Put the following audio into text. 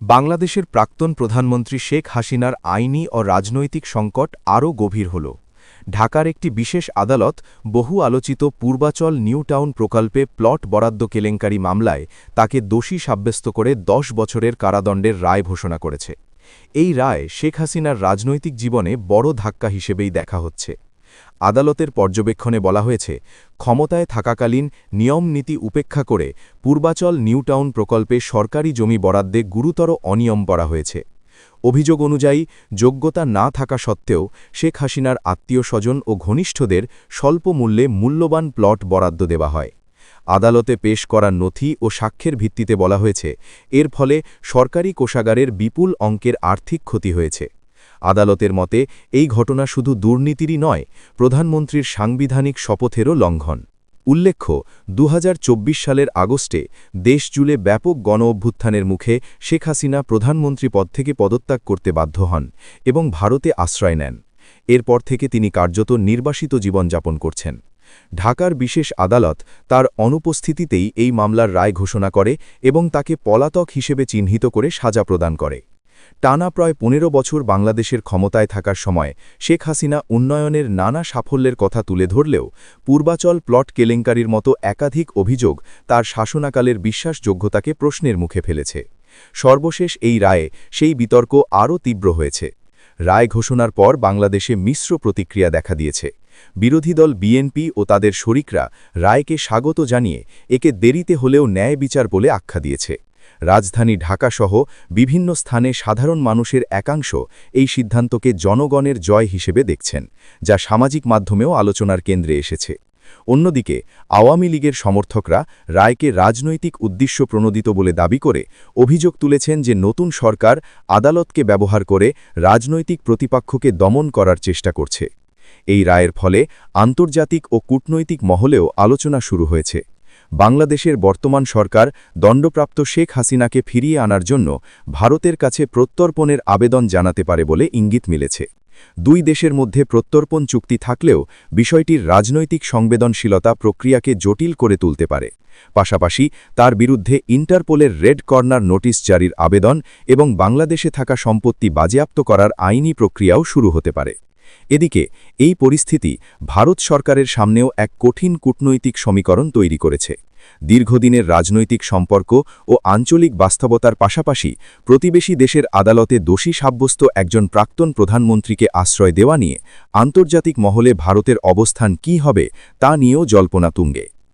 বাংলাদেশের প্রাক্তন প্রধানমন্ত্রী শেখ হাসিনার আইনি ও রাজনৈতিক সংকট আরও গভীর হল। ঢাকার একটি বিশেষ আদালত বহু আলোচিত পূর্বাচল নিউ টাউন প্রকল্পে প্লট বরাদ্দ কেলেঙ্কারি মামলায় তাকে দোষী সাব্যস্ত করে ১০ বছরের কারাদণ্ডের রায় ঘোষণা করেছে। এই রায় শেখ হাসিনার রাজনৈতিক জীবনে বড় ধাক্কা হিসেবেই দেখা হচ্ছে। আদালতের পর্যবেক্ষণে বলা হয়েছে, ক্ষমতায় থাকাকালীন নিয়ম-নীতি উপেক্ষা করে পূর্বাচল নিউ টাউন প্রকল্পে সরকারি জমি বরাদ্দে গুরুতর অনিয়ম করা হয়েছে। অভিযোগ অনুযায়ী যোগ্যতা না থাকা সত্ত্বেও শেখ হাসিনার আত্মীয়স্বজন ও ঘনিষ্ঠদের স্বল্প মূল্যে মূল্যবান প্লট বরাদ্দ দেওয়া হয়। আদালতে পেশ করা নথি ও সাক্ষ্যের ভিত্তিতে বলা হয়েছে, এর ফলে সরকারি কোষাগারের বিপুল অঙ্কের আর্থিক ক্ষতি হয়েছে। আদালতের মতে এই ঘটনা শুধু দুর্নীতিরই নয়, প্রধানমন্ত্রীর সাংবিধানিক শপথেরও লঙ্ঘন। উল্লেখ্য, ২০২৪ সালের আগস্টে দেশজুড়ে ব্যাপক গণ-অভ্যুত্থানের মুখে শেখ হাসিনা প্রধানমন্ত্রী পদ থেকে পদত্যাগ করতে বাধ্য হন এবং ভারতে আশ্রয় নেন। এরপর থেকে তিনি কার্যত নির্বাসিত জীবনযাপন করছেন। ঢাকার বিশেষ আদালত তার অনুপস্থিতিতেই এই মামলার রায় ঘোষণা করে এবং তাকে পলাতক হিসেবে চিহ্নিত করে সাজা প্রদান করে। টানা প্রায় ১৫ বছর বাংলাদেশের ক্ষমতায় থাকার সময় শেখ হাসিনা উন্নয়নের নানা সাফল্যের কথা তুলে ধরলেও পূর্বাচল প্লট কেলেঙ্কারির মতো একাধিক অভিযোগ তার শাসনাকালের বিশ্বাসযোগ্যতাকে প্রশ্নের মুখে ফেলেছে। সর্বশেষ এই রায়ে সেই বিতর্ক আরও তীব্র হয়েছে। রায় ঘোষণার পর বাংলাদেশে মিশ্র প্রতিক্রিয়া দেখা দিয়েছে। বিরোধী দল বিএনপি ও তাদের শরিকরা রায়কে স্বাগত জানিয়ে একে দেরিতে হলেও ন্যায় বিচার বলে আখ্যা দিয়েছে। রাজধানী ঢাকাসহ বিভিন্ন স্থানে সাধারণ মানুষের একাংশ এই সিদ্ধান্তকে জনগণের জয় হিসেবে দেখছেন, যা সামাজিক মাধ্যমেও আলোচনার কেন্দ্রে এসেছে। অন্যদিকে আওয়ামী লীগের সমর্থকরা রায়কে রাজনৈতিক উদ্দেশ্য প্রণোদিত বলে দাবি করে অভিযোগ তুলেছেন যে নতুন সরকার আদালতকে ব্যবহার করে রাজনৈতিক প্রতিপক্ষকে দমন করার চেষ্টা করছে। এই রায়ের ফলে আন্তর্জাতিক ও কূটনৈতিক মহলেও আলোচনা শুরু হয়েছে। বাংলাদেশের বর্তমান সরকার দণ্ডপ্রাপ্ত শেখ হাসিনাকে ফিরিয়ে আনার জন্য ভারতের কাছে প্রত্যর্পণের আবেদন জানাতে পারে বলে ইঙ্গিত মিলেছে। দুই দেশের মধ্যে প্রত্যর্পণ চুক্তি থাকলেও বিষয়টির রাজনৈতিক সংবেদনশীলতা প্রক্রিয়াকে জটিল করে তুলতে পারে। পাশাপাশি তার বিরুদ্ধে ইন্টারপোলের রেড কর্নার নোটিশ জারির আবেদন এবং বাংলাদেশে থাকা সম্পত্তি বাজেয়াপ্ত করার আইনি প্রক্রিয়াও শুরু হতে পারে। এদিকে এই পরিস্থিতি ভারত সরকারের সামনেও এক কঠিন কূটনৈতিক সমীকরণ তৈরি করেছে। দীর্ঘদিনের রাজনৈতিক সম্পর্ক ও আঞ্চলিক বাস্তবতার পাশাপাশি প্রতিবেশী দেশের আদালতে দোষী সাব্যস্ত একজন প্রাক্তন প্রধানমন্ত্রীকে আশ্রয় দেওয়া নিয়ে আন্তর্জাতিক মহলে ভারতের অবস্থান কী হবে তা নিয়েও জল্পনা তুঙ্গে।